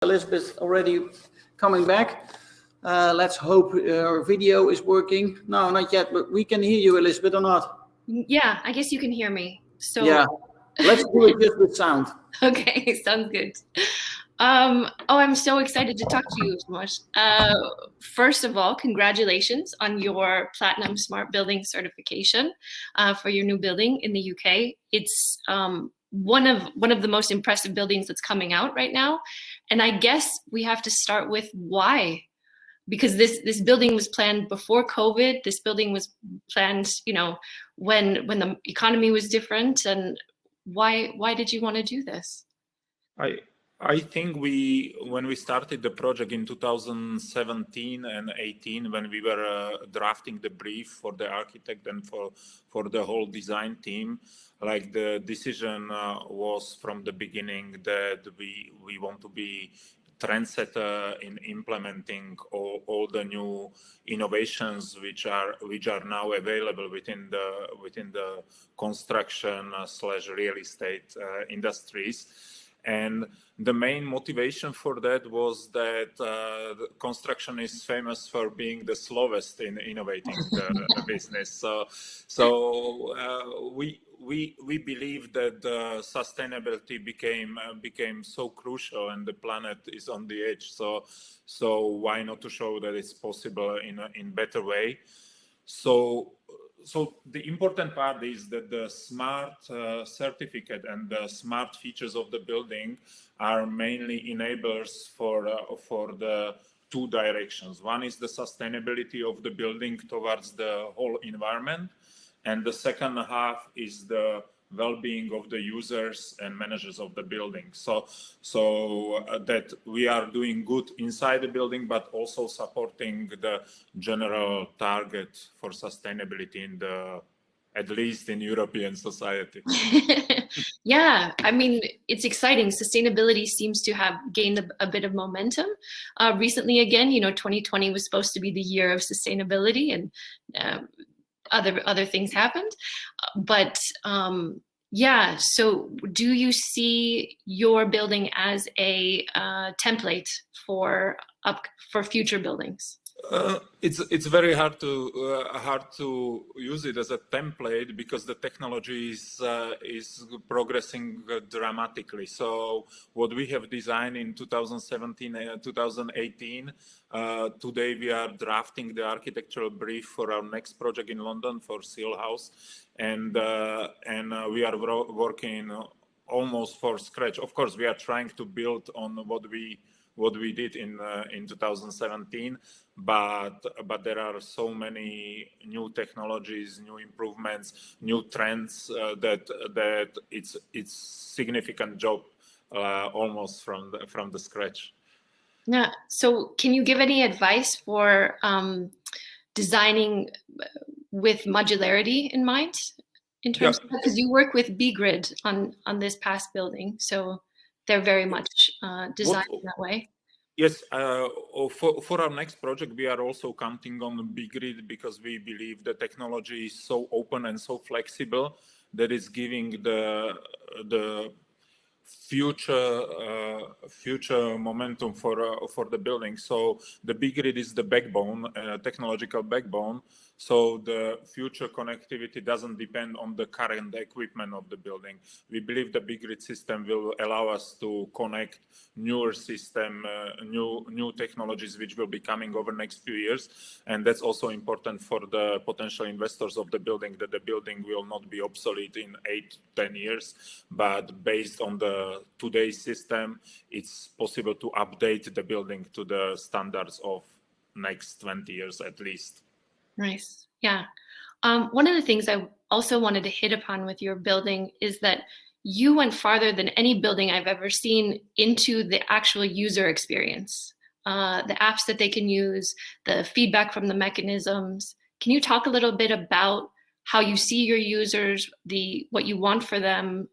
Elizabeth already coming back. Let's hope our video is working. No, not yet, but we can hear you, Elizabeth, or not? Yeah, I guess you can hear me. So yeah, let's do it just with sound. Okay, sounds good. I'm so excited to talk to you, Tomáš. First of all, congratulations on your Platinum Smart Building certification for your new building in the UK. It's one of the most impressive buildings that's coming out right now. And I guess we have to start with why. Because this building was planned before COVID. This building was planned, when the economy was different. And why did you want to do this? I think when we started the project in 2017 and 18, when we were drafting the brief for the architect and for the whole design team, like the decision was from the beginning that we want to be trendsetter in implementing all the new innovations which are now available within the construction / real estate industries. And the main motivation for that was that the construction is famous for being the slowest in innovating the business. So we believe that sustainability became so crucial, and the planet is on the edge. So why not to show that it's possible in better way? So the important part is that the smart certificate and the smart features of the building are mainly enablers for the two directions. One is the sustainability of the building towards the whole environment, and the second half is the well-being of the users and managers of the building. So that we are doing good inside the building, but also supporting the general target for sustainability at least in European society. Yeah, I mean, it's exciting. Sustainability seems to have gained a bit of momentum. Recently, again, 2020 was supposed to be the year of sustainability, and other things happened, but yeah. So do you see your building as a template for future buildings? It's very hard to use it as a template because the technology is progressing dramatically. So what we have designed in 2017 and 2018, today we are drafting the architectural brief for our next project in London for Seal House, and we are working almost for scratch. Of course, we are trying to build on what we did in 2017, but there are so many new technologies, new improvements, new trends that it's significant job almost from the scratch. Yeah. So can you give any advice for designing with modularity in mind, in terms of, because you work with B-Grid on this past building, so they're very much designed in that way. Yes, for our next project, we are also counting on B-Grid because we believe the technology is so open and so flexible that it's giving the future momentum for the building. So the B-Grid is the backbone, technological backbone. So the future connectivity doesn't depend on the current equipment of the building. We believe the B-Grid system will allow us to connect newer system, new technologies which will be coming over the next few years. And that's also important for the potential investors of the building, that the building will not be obsolete in 8-10 years, but based on the today's system, it's possible to update the building to the standards of next 20 years at least. Nice. Yeah. One of the things I also wanted to hit upon with your building is that you went farther than any building I've ever seen into the actual user experience, the apps that they can use, the feedback from the mechanisms. Can you talk a little bit about how you see your users, what you want for them?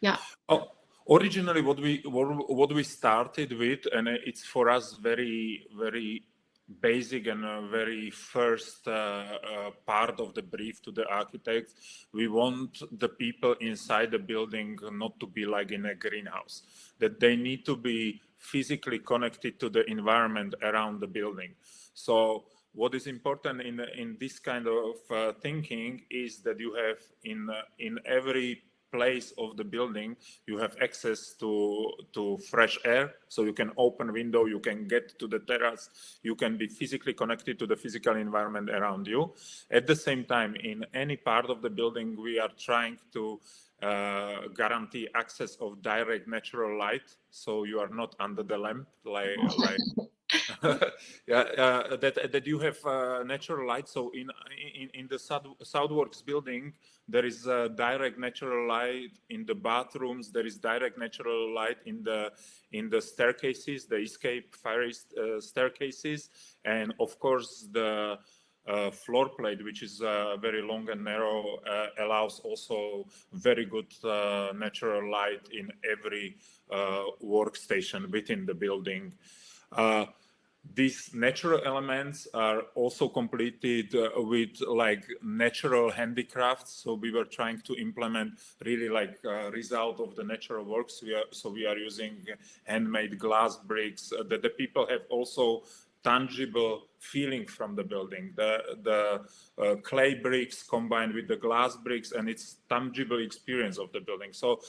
Yeah. Oh, originally, what we started with, and it's for us very, very basic and very first part of the brief to the architects. We want the people inside the building not to be like in a greenhouse, that they need to be physically connected to the environment around the building. So what is important in this kind of thinking is that you have in every place of the building, you have access to fresh air, so you can open window, you can get to the terrace, you can be physically connected to the physical environment around you. At the same time, in any part of the building, we are trying to guarantee access of direct natural light, so you are not under the lamp, like that you have natural light. So in the Southworks building, there is direct natural light in the bathrooms. There is direct natural light in the staircases, the escape fire staircases, and of course the floor plate, which is very long and narrow, allows also very good natural light in every workstation within the building. These natural elements are also completed with like natural handicrafts. So we were trying to implement really like result of the natural works. We are using handmade glass bricks that the people have also tangible feeling from the building. The clay bricks combined with the glass bricks, and it's tangible experience of the building. So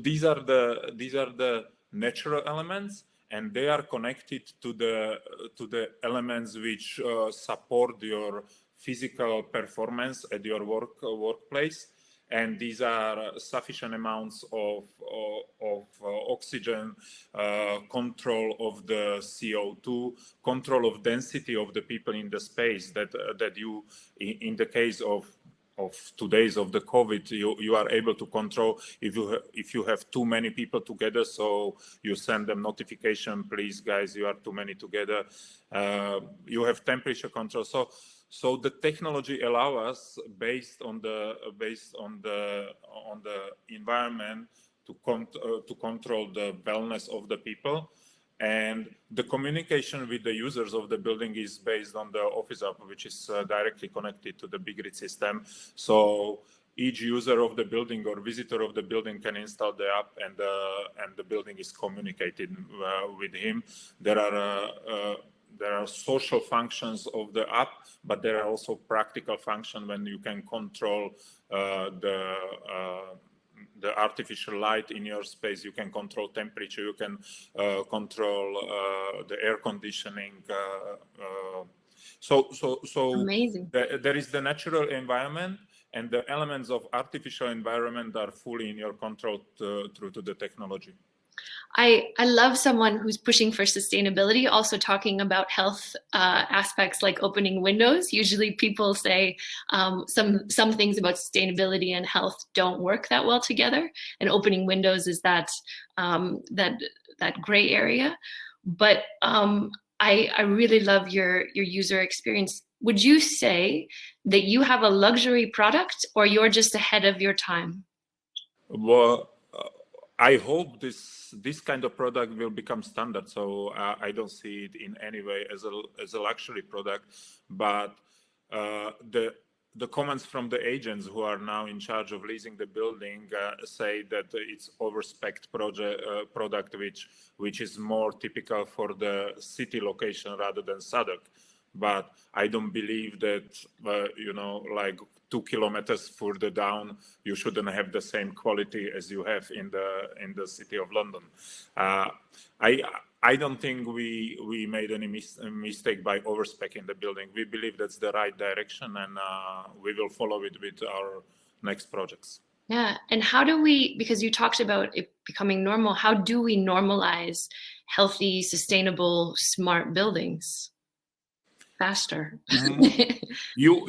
these are the natural elements, and they are connected to the elements which support your physical performance at your workplace. And these are sufficient amounts of oxygen, control of the CO2, control of density of the people in the space that you, in the case of today's of the COVID, you are able to control if you have too many people together. So you send them notification, please guys, you are too many together. You have temperature control. So the technology allow us, based on the environment, to control the wellness of the people. And the communication with the users of the building is based on the Office app, which is directly connected to the big grid system. So each user of the building or visitor of the building can install the app, and the building is communicated with him. There are social functions of the app, but there are also practical functions when you can control the artificial light in your space. You can control temperature, you can control the air conditioning. So amazing. There is the natural environment, and the elements of artificial environment are fully in your control through to the technology. I love someone who's pushing for sustainability, also talking about health aspects like opening windows. Usually people say some things about sustainability and health don't work that well together, and opening windows is that gray area. But I really love your user experience. Would you say that you have a luxury product, or you're just ahead of your time? Well, I hope this kind of product will become standard. So I don't see it in any way as a luxury product, but the comments from the agents who are now in charge of leasing the building say that it's overspec'd product which is more typical for the city location rather than Sadok. But I don't believe that like 2 kilometers further down, you shouldn't have the same quality as you have in the city of London. I don't think we made any mistake by overspecing the building. We believe that's the right direction, and we will follow it with our next projects. Yeah, and how do we, because you talked about it becoming normal, how do we normalize healthy, sustainable, smart buildings faster? You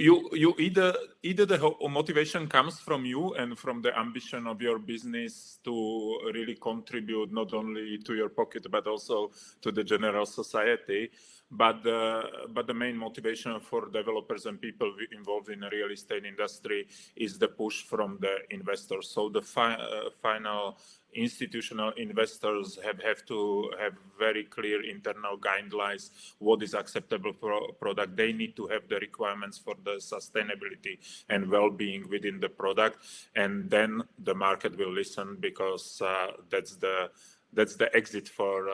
either the motivation comes from you and from the ambition of your business to really contribute not only to your pocket but also to the general society. But the main motivation for developers and people involved in the real estate industry is the push from the investors. So the final institutional investors have to have very clear internal guidelines what is acceptable product. They need to have the requirements for the sustainability and well-being within the product, and then the market will listen, because that's the that's the exit for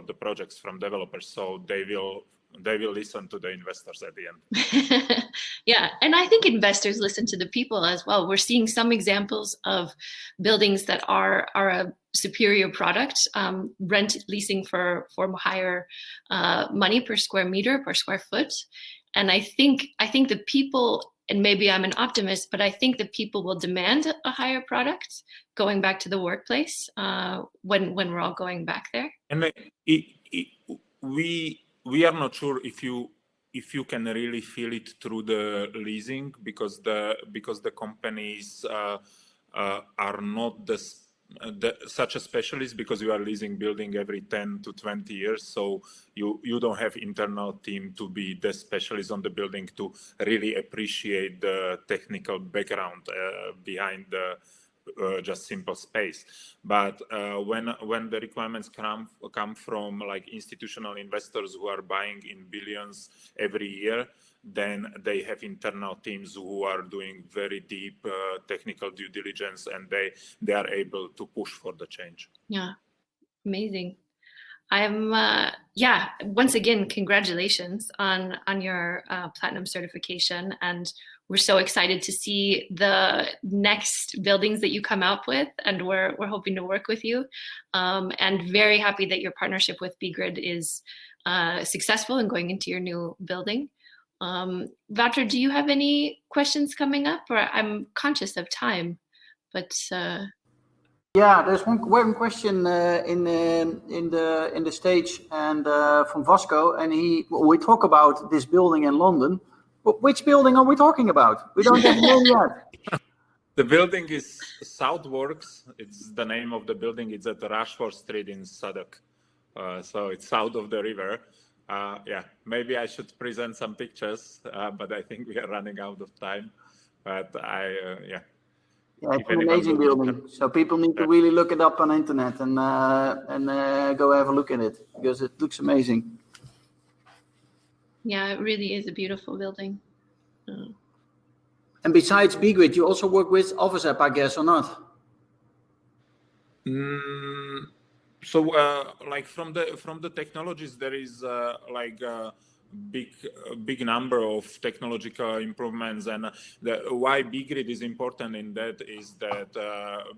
the projects from developers. So they will listen to the investors at the end. Yeah, and I think investors listen to the people as well. We're seeing some examples of buildings that are a superior product, leasing for higher money per square meter, per square foot. And I think the people, and maybe I'm an optimist, but I think the people will demand a higher product going back to the workplace when we're all going back there. And we are not sure if you can really feel it through the leasing, because the companies are not such a specialist, because you are leasing building every 10 to 20 years. So you don't have internal team to be the specialist on the building to really appreciate the technical background behind the just simple space. But when the requirements come from like institutional investors who are buying in billions every year, then they have internal teams who are doing very deep technical due diligence, and they are able to push for the change. Yeah, amazing. Once again, congratulations on your platinum certification, and we're so excited to see the next buildings that you come out with, and we're hoping to work with you, and very happy that your partnership with BGrid is successful in going into your new building. Wouter, do you have any questions coming up? Or I'm conscious of time, but yeah, there's one question in the stage, and from Vasco, and we talk about this building in London. But which building are we talking about? We don't have a name yet. The building is Southworks. It's the name of the building. It's at Rashford Street in Southwark. So it's south of the river. Maybe I should present some pictures, but I think we are running out of time. But Yeah, it's an amazing building. So people need to really look it up on the internet and go have a look at it, because it looks amazing. Yeah, it really is a beautiful building. And besides BGrid, you also work with Office App, I guess, or not? So, like from the technologies, there is like a big number of technological improvements, and why BGrid is important in that is that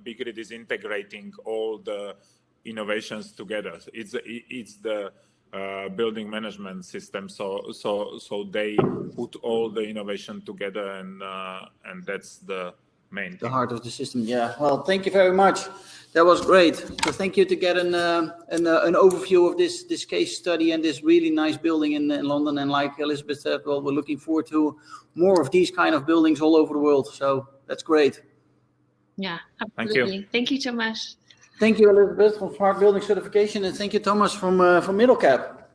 BGrid is integrating all the innovations together. It's the building management system, so they put all the innovation together, and that's the main thing. The heart of the system. Yeah. Well, thank you very much. That was great. So thank you to get an overview of this case study and this really nice building in London. And like Elizabeth said, well, we're looking forward to more of these kind of buildings all over the world. So that's great. Yeah, absolutely. Thank you, Tomáš. Thank you, Elizabeth, from Smart Building Certification, and thank you, Thomas, from Middlecap.